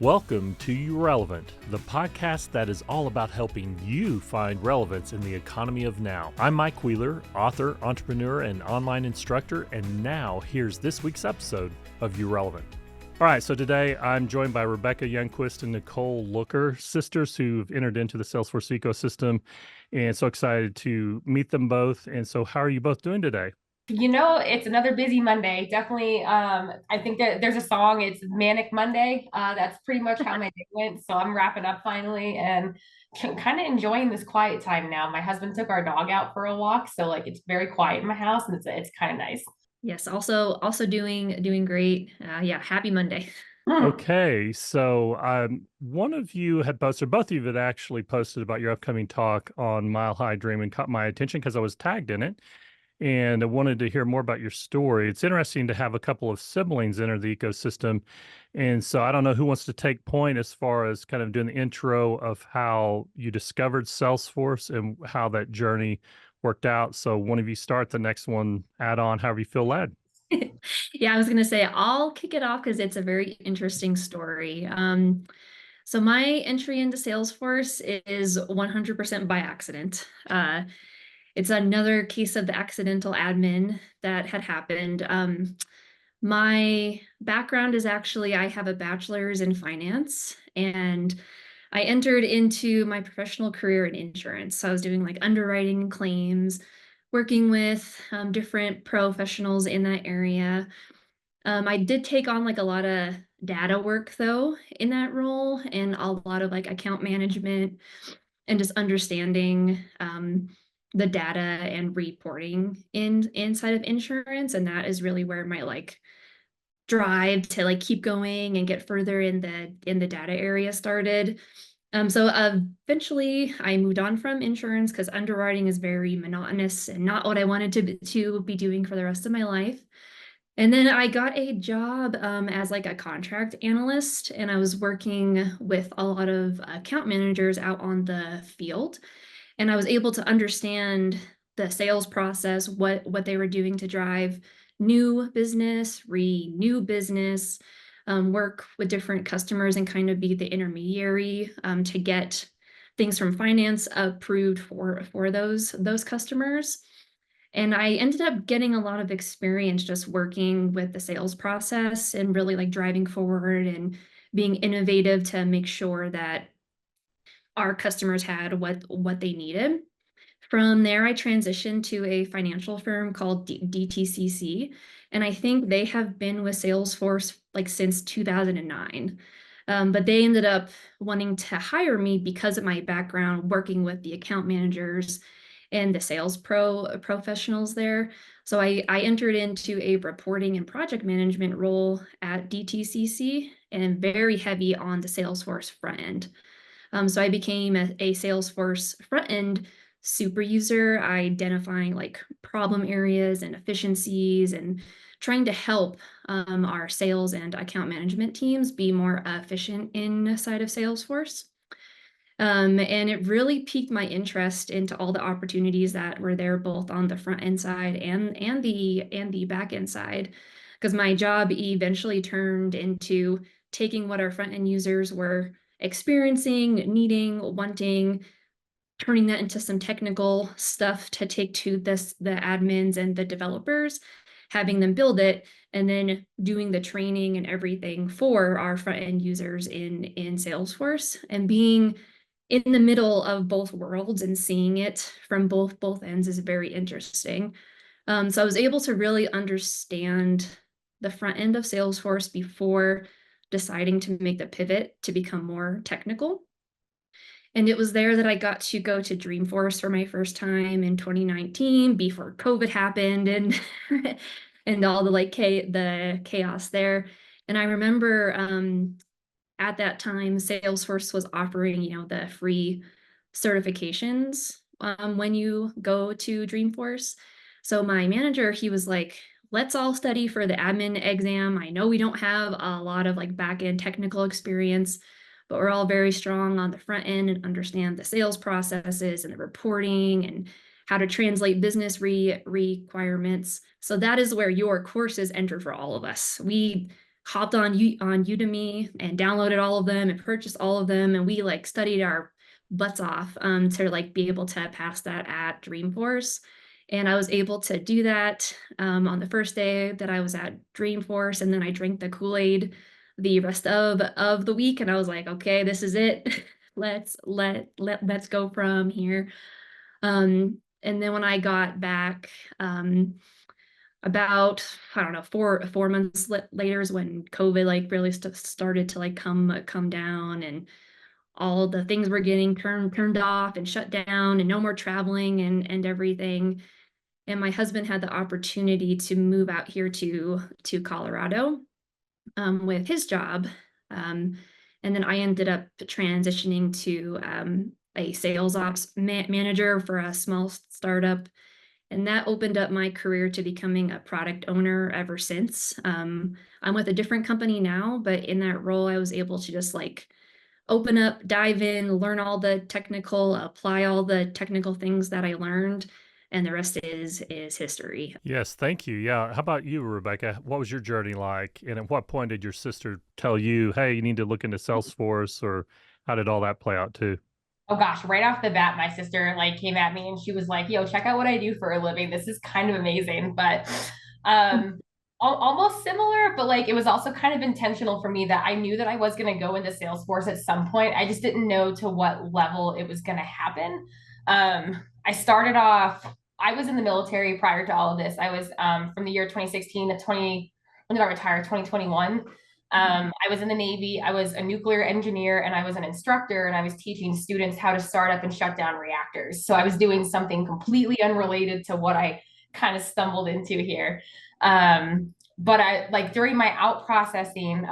Welcome to You Relevant, the podcast that is all about helping you find relevance in the economy of now. I'm Mike Wheeler, author, entrepreneur, and online instructor, and now here's this week's episode of You Relevant. All right, so today I'm joined by Rebecca Youngquist and Nicole Looker, sisters who've entered into the Salesforce ecosystem, and so excited to meet them both. And so how are you both doing today? It's another busy Monday. Definitely. I think that there's a song, it's Manic Monday. That's pretty much how my day went. So I'm wrapping up finally and kind of enjoying this quiet time now. My husband took our dog out for a walk, so like it's very quiet in my house and it's kind of nice. Yes, also doing great. Yeah, happy Monday. Okay, so one of you had posted, both of you had actually posted about your upcoming talk on Mile High Dream and caught my attention because I was tagged in it. And I wanted to hear more about your story. It's interesting to have a couple of siblings enter the ecosystem. And so I don't know who wants to take point as far as kind of doing the intro of how you discovered Salesforce and how that journey worked out. So one of you start, the next one add on, however you feel led. Yeah, I was gonna say I'll kick it off because it's a very interesting story. So my entry into Salesforce is 100% by accident. It's another case of the accidental admin that had happened. My background is actually I have a bachelor's in finance, and I entered into my professional career in insurance. So I was doing like underwriting and claims, working with different professionals in that area. I did take on like a lot of data work though in that role, and a lot of like account management and just understanding the data and reporting inside of insurance. And that is really where my like drive to like keep going and get further in the data area started. So eventually I moved on from insurance because underwriting is very monotonous and not what I wanted to be doing for the rest of my life. And then I got a job as like a contract analyst, and I was working with a lot of account managers out on the field. And I was able to understand the sales process, what they were doing to drive new business, renew business, work with different customers and kind of be the intermediary to get things from finance approved for those customers. And I ended up getting a lot of experience just working with the sales process and really like driving forward and being innovative to make sure that our customers had what they needed. From there, I transitioned to a financial firm called DTCC, and I think they have been with Salesforce like since 2009. But they ended up wanting to hire me because of my background working with the account managers and the sales professionals there. So I entered into a reporting and project management role at DTCC and very heavy on the Salesforce front end. So I became a Salesforce front end super user, identifying like problem areas and efficiencies and trying to help our sales and account management teams be more efficient inside of Salesforce. And it really piqued my interest into all the opportunities that were there, both on the front end side and the back end side, because my job eventually turned into taking what our front end users were experiencing, needing, wanting, turning that into some technical stuff to take to the admins and the developers, having them build it, and then doing the training and everything for our front end users in Salesforce, and being in the middle of both worlds and seeing it from both ends is very interesting. So I was able to really understand the front end of Salesforce before deciding to make the pivot to become more technical. And it was there that I got to go to Dreamforce for my first time in 2019 before COVID happened and and all the the chaos there. And I remember at that time Salesforce was offering, the free certifications when you go to Dreamforce. So my manager, he was like, let's all study for the admin exam. I know we don't have a lot of like back end technical experience, but we're all very strong on the front end and understand the sales processes and the reporting and how to translate business requirements. So that is where your courses enter for all of us. We hopped on Udemy and downloaded all of them and purchased all of them. And we like studied our butts off to like be able to pass that at Dreamforce. And I was able to do that on the first day that I was at Dreamforce. And then I drank the Kool-Aid the rest of the week. And I was like, okay, this is it. Let's go from here. And then when I got back, about, I don't know, 4 months later is when COVID like really started to like come down, and all the things were getting turned off and shut down, and no more traveling and everything. And my husband had the opportunity to move out here to Colorado with his job. And then I ended up transitioning to a sales ops manager for a small startup. And that opened up my career to becoming a product owner ever since. I'm with a different company now, but in that role, I was able to just like open up, dive in, learn all the technical, apply all the technical things that I learned, and the rest is history. Yes, thank you. Yeah. How about you, Rebecca? What was your journey like? And at what point did your sister tell you, hey, you need to look into Salesforce, or how did all that play out too? Oh gosh, right off the bat, my sister like came at me and she was like, yo, check out what I do for a living. This is kind of amazing. But um almost similar, but like it was also kind of intentional for me that I knew that I was going to go into Salesforce at some point. I just didn't know to what level it was going to happen. I started off, I was in the military prior to all of this. I was from the year 2016 to 20, when did I retire? 2021. I was in the Navy, I was a nuclear engineer, and I was an instructor, and I was teaching students how to start up and shut down reactors. So I was doing something completely unrelated to what I kind of stumbled into here. But I like during my out processing,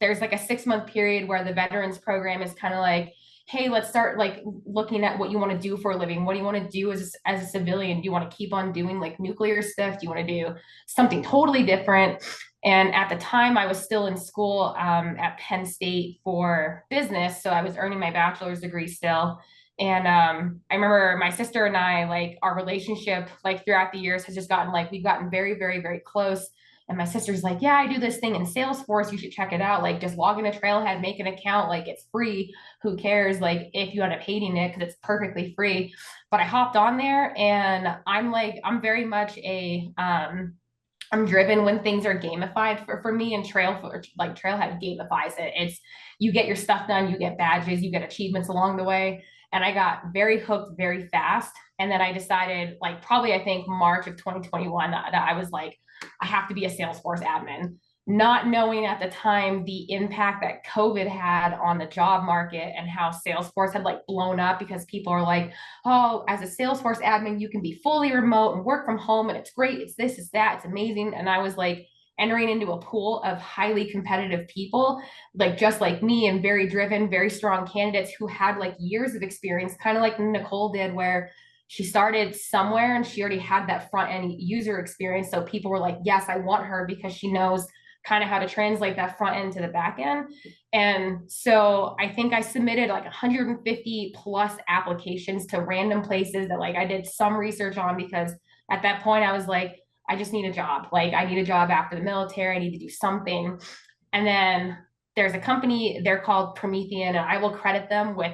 there's like a 6 month period where the veterans program is kind of like, hey, let's start like looking at what you want to do for a living. What do you want to do as a civilian? Do you want to keep on doing like nuclear stuff? Do you want to do something totally different? And at the time, I was still in school at Penn State for business. So I was earning my bachelor's degree still. And I remember my sister and I, like our relationship, like throughout the years has just gotten like, we've gotten very, very, very close. And my sister's like, yeah, I do this thing in Salesforce. You should check it out. Like just log in a Trailhead, make an account. Like it's free. Who cares? Like if you end up hating it, because it's perfectly free. But I hopped on there and I'm like, I'm very much a, I'm driven when things are gamified for me, and Trailhead gamifies it. It's you get your stuff done, you get badges, you get achievements along the way. And I got very hooked very fast. And then I decided, like probably I think March of 2021, that I was like, I have to be a Salesforce admin, not knowing at the time the impact that COVID had on the job market and how Salesforce had like blown up, because people are like, oh, as a Salesforce admin, you can be fully remote and work from home and it's great. It's this, it's that, it's amazing. And I was like entering into a pool of highly competitive people, like just like me, and very driven, very strong candidates who had like years of experience, kind of like Nicole did, where she started somewhere and she already had that front end user experience. So people were like, yes, I want her because she knows kind of how to translate that front end to the back end. And so I think I submitted like 150 plus applications to random places that like I did some research on, because at that point I was like, I just need a job. Like I need a job after the military. I need to do something. And then there's a company, they're called Promethean, and I will credit them with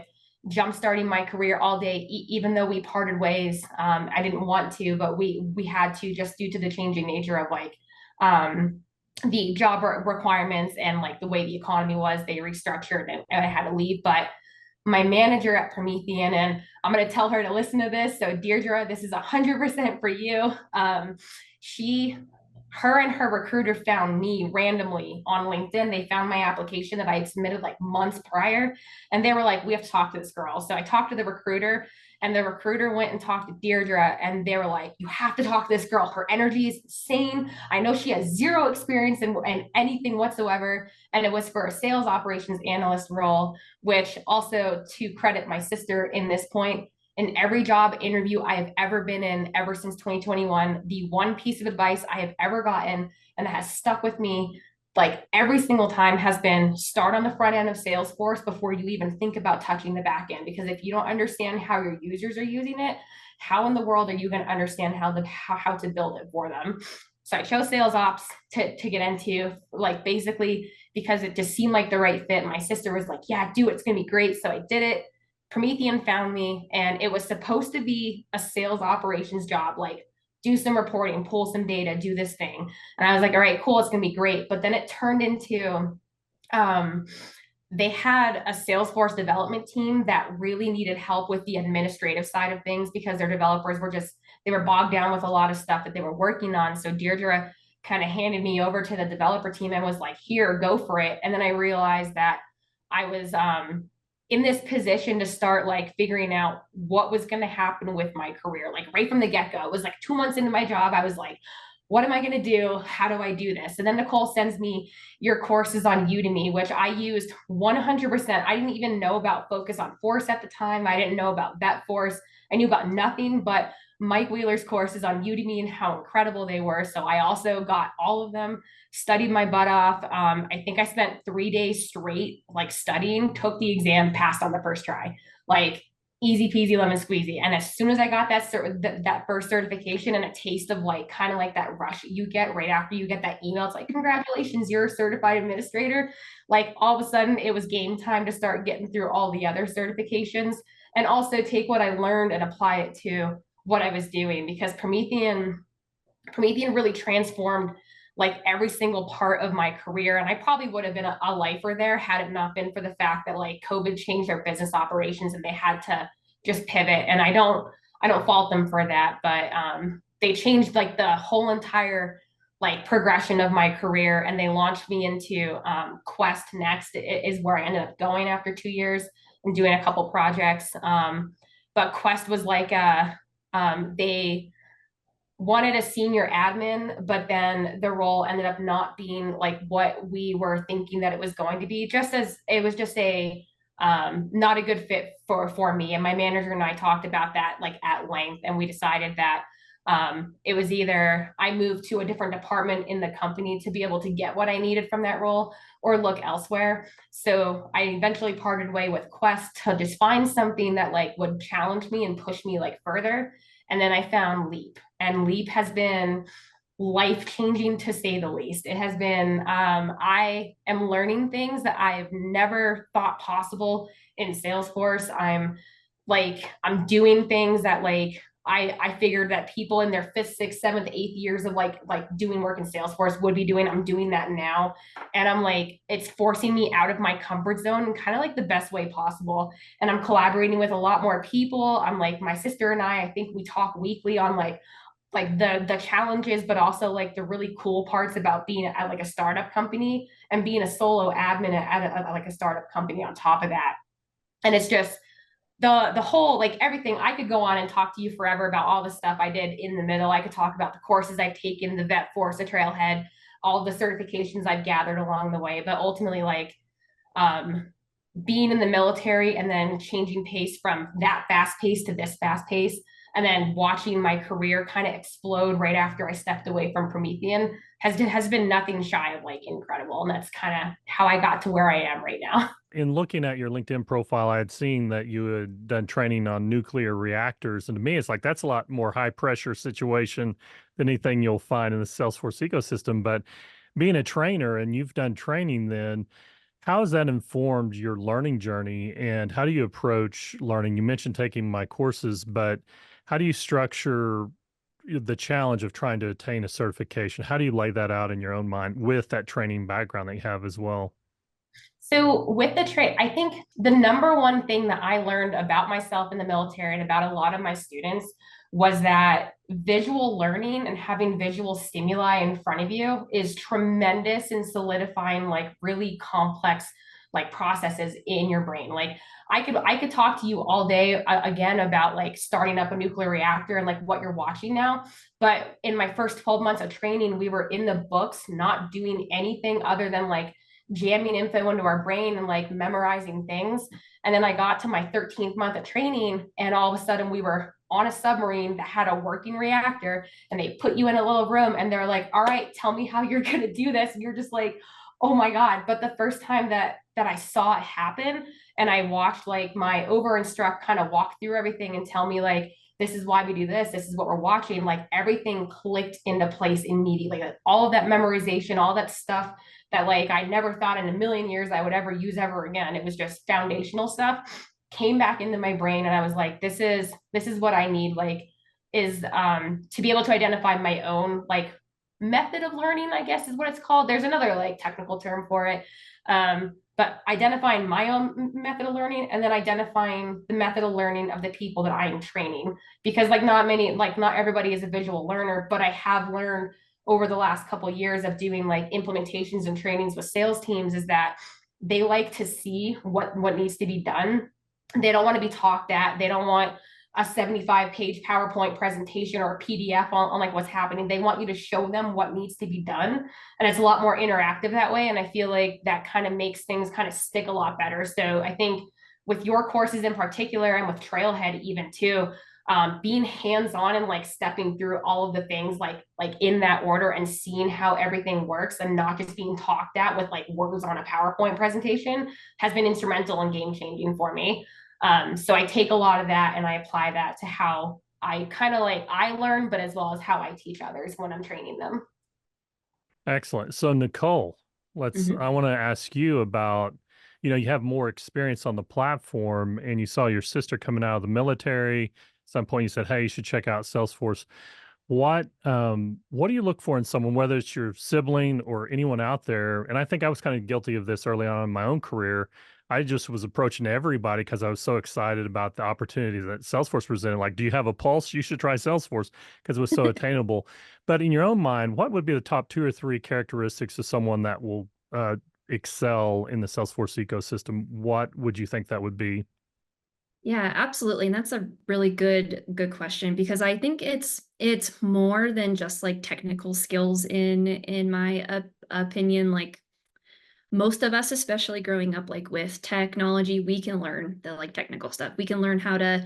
jumpstarting my career all day, even though we parted ways. I didn't want to, but we had to, just due to the changing nature of like the job requirements and like the way the economy was, they restructured and I had to leave. But my manager at Promethean, and I'm going to tell her to listen to this. So Deirdre, this is 100% for you. Her and her recruiter found me randomly on LinkedIn. They found my application that I had submitted like months prior. And they were like, we have to talk to this girl. So I talked to the recruiter, and the recruiter went and talked to Deirdre, and they were like, you have to talk to this girl. Her energy is insane. I know she has zero experience in anything whatsoever. And it was for a sales operations analyst role, which also, to credit my sister in this point, in every job interview I have ever been in ever since 2021, the one piece of advice I have ever gotten and that has stuck with me like every single time has been, start on the front end of Salesforce before you even think about touching the back end. Because if you don't understand how your users are using it, how in the world are you going to understand how to build it for them? So I chose sales ops to get into, like, basically because it just seemed like the right fit. My sister was like, yeah, do it. It's going to be great. So I did it. Promethean found me, and it was supposed to be a sales operations job, like do some reporting, pull some data, do this thing. And I was like, all right, cool. It's going to be great. But then it turned into, um, they had a Salesforce development team that really needed help with the administrative side of things because their developers were just, they were bogged down with a lot of stuff that they were working on. So Deirdre kind of handed me over to the developer team and was like, here, go for it. And then I realized that I was in this position to start like figuring out what was going to happen with my career, like right from the get-go. It was like 2 months into my job. I was like, what am I going to do? How do I do this? And then Nicole sends me your courses on Udemy, which I used 100%. I didn't even know about Focus on Force at the time. I didn't know about VetForce. I knew about nothing but Mike Wheeler's courses on Udemy and how incredible they were. So I also got all of them, studied my butt off. I think I spent 3 days straight, like studying, took the exam, passed on the first try. Like, easy peasy lemon squeezy. And as soon as I got that first certification and a taste of like kind of like that rush you get right after you get that email, it's like, congratulations, you're a certified administrator. Like, all of a sudden it was game time to start getting through all the other certifications and also take what I learned and apply it to what I was doing, because Promethean really transformed like every single part of my career. And I probably would have been a lifer there had it not been for the fact that like COVID changed their business operations and they had to just pivot. And I don't fault them for that, but they changed like the whole entire like progression of my career, and they launched me into Quest next. It is where I ended up going after 2 years and doing a couple projects. But Quest was like they wanted a senior admin, but then the role ended up not being like what we were thinking that it was going to be, just as it was just a not a good fit for me. And my manager and I talked about that like at length, and we decided that it was either I moved to a different department in the company to be able to get what I needed from that role or look elsewhere. So I eventually parted way with Quest to just find something that like would challenge me and push me like further. And then I found Leap, and Leap has been life changing to say the least. It has been, I am learning things that I've never thought possible in Salesforce. I'm doing things that like I figured that people in their fifth, sixth, seventh, eighth years of like doing work in Salesforce would be doing. I'm doing that now. And I'm like, it's forcing me out of my comfort zone in kind of like the best way possible. And I'm collaborating with a lot more people. I'm like, my sister and I think we talk weekly on like the challenges, but also like the really cool parts about being at like a startup company and being a solo admin at like a startup company on top of that. And it's just the whole like everything. I could go on and talk to you forever about all the stuff I did in the middle. I could talk about the courses I've taken, the VetForce, the Trailhead, all the certifications I've gathered along the way. But ultimately, like being in the military and then changing pace from that fast pace to this fast pace, and then watching my career kind of explode right after I stepped away from Promethean has been nothing shy of like incredible. And that's kind of how I got to where I am right now. In looking at your LinkedIn profile, I had seen that you had done training on nuclear reactors. And to me, it's like that's a lot more high pressure situation than anything you'll find in the Salesforce ecosystem. But being a trainer and you've done training, then how has that informed your learning journey and how do you approach learning? You mentioned taking my courses, but how do you structure the challenge of trying to attain a certification? How do you lay that out in your own mind with that training background that you have as well? So with the trade, I think the number one thing that I learned about myself in the military and about a lot of my students was that visual learning and having visual stimuli in front of you is tremendous in solidifying like really complex like processes in your brain. Like I could talk to you all day again about like starting up a nuclear reactor and like what you're watching now. But in my first 12 months of training, we were in the books, not doing anything other than like jamming info into our brain and like memorizing things. And then I got to my 13th month of training, and all of a sudden we were on a submarine that had a working reactor, and they put you in a little room and they're like, all right, tell me how you're going to do this. And you're just like, oh my God. But the first time that I saw it happen and I watched like my over instruct kind of walk through everything and tell me like, this is why we do this. This is what we're watching. Like everything clicked into place immediately. Like all of that memorization, all that stuff that like I never thought in a million years I would ever use ever again. It was just foundational stuff came back into my brain, and I was like, this is what I need. Like is to be able to identify my own like method of learning, I guess is what it's called. There's another like technical term for it. But identifying my own method of learning and then identifying the method of learning of the people that I am training. Because like not everybody is a visual learner, but I have learned over the last couple of years of doing like implementations and trainings with sales teams is that they like to see what needs to be done. They don't want to be talked at. They don't want a 75-page PowerPoint presentation or a PDF on like what's happening. They want you to show them what needs to be done. And it's a lot more interactive that way. And I feel like that kind of makes things kind of stick a lot better. So I think with your courses in particular and with Trailhead even too, being hands-on and like stepping through all of the things like in that order and seeing how everything works and not just being talked at with like words on a PowerPoint presentation has been instrumental and game-changing for me. So I take a lot of that and I apply that to how I kind of like I learn, but as well as how I teach others when I'm training them. Excellent. So Nicole, I want to ask you about, you have more experience on the platform and you saw your sister coming out of the military. At some point you said, hey, you should check out Salesforce. What do you look for in someone, whether it's your sibling or anyone out there? And I think I was kind of guilty of this early on in my own career. I just was approaching everybody because I was so excited about the opportunity that Salesforce presented. Like, do you have a pulse? You should try Salesforce because it was so attainable. But in your own mind, what would be the top 2 or 3 characteristics of someone that will excel in the Salesforce ecosystem? What would you think that would be? Yeah, absolutely. And that's a really good question because I think it's more than just like technical skills in my opinion. Like most of us, especially growing up like with technology, we can learn the like technical stuff. We can learn how to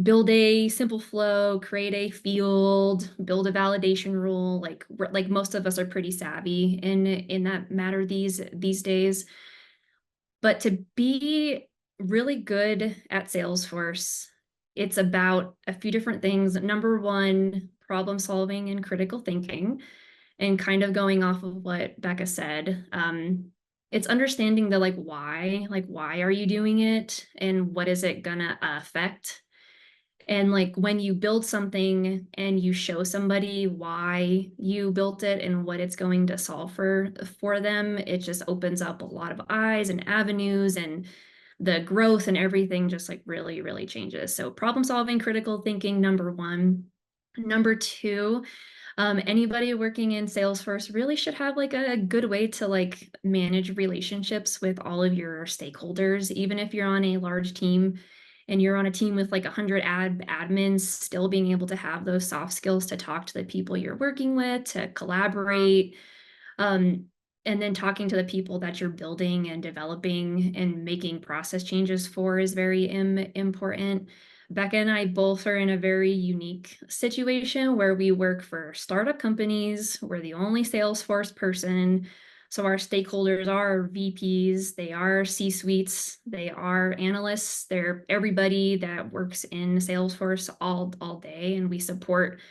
build a simple flow, create a field, build a validation rule. Like most of us are pretty savvy in that matter these days. But to be really good at Salesforce, it's about a few different things. Number one, problem solving and critical thinking, and kind of going off of what Becca said. It's understanding the like why are you doing it and what is it gonna affect? And like when you build something and you show somebody why you built it and what it's going to solve for them, it just opens up a lot of eyes and avenues, and the growth and everything just like really changes. So problem solving, critical thinking, number one. Number two, anybody working in Salesforce really should have like a good way to like manage relationships with all of your stakeholders, even if you're on a large team and you're on a team with like 100 admins, still being able to have those soft skills to talk to the people you're working with, to collaborate, um, and then talking to the people that you're building and developing and making process changes for is very important. Becca and I both are in a very unique situation where we work for startup companies. We're the only Salesforce person. So our stakeholders are VPs, they are C-suites, they are analysts, they're everybody that works in Salesforce all day, and we support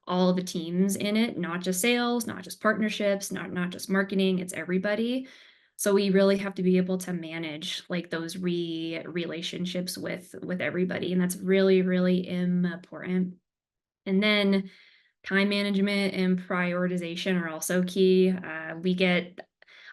all the teams in it, not just sales, not just partnerships, not just marketing, it's everybody. So we really have to be able to manage like those relationships with everybody, and that's really important. And then time management and prioritization are also key.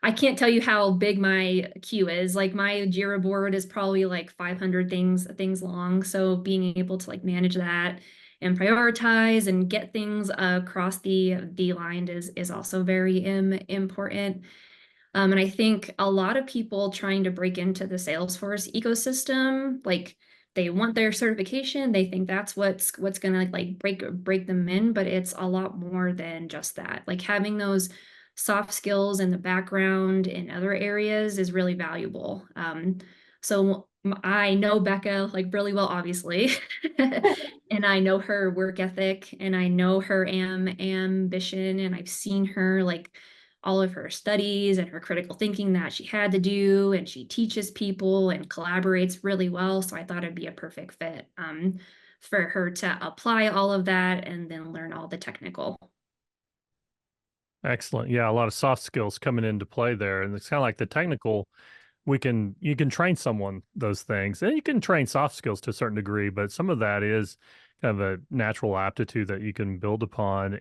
I can't tell you how big my queue is. Like my Jira board is probably like 500 things long. So being able to like manage that and prioritize and get things across the line is also very important. And I think a lot of people trying to break into the Salesforce ecosystem, like they want their certification, they think that's what's gonna like break them in, but it's a lot more than just that. Like having those soft skills in the background in other areas is really valuable. So I know Becca like really well, obviously, and I know her work ethic and I know her ambition, and I've seen her like all of her studies and her critical thinking that she had to do, and she teaches people and collaborates really well. So I thought it'd be a perfect fit. for her to apply all of that and then learn all the technical. Excellent. Yeah, a lot of soft skills coming into play there. And it's kind of like the technical, you can train someone those things. And you can train soft skills to a certain degree, but some of that is kind of a natural aptitude that you can build upon.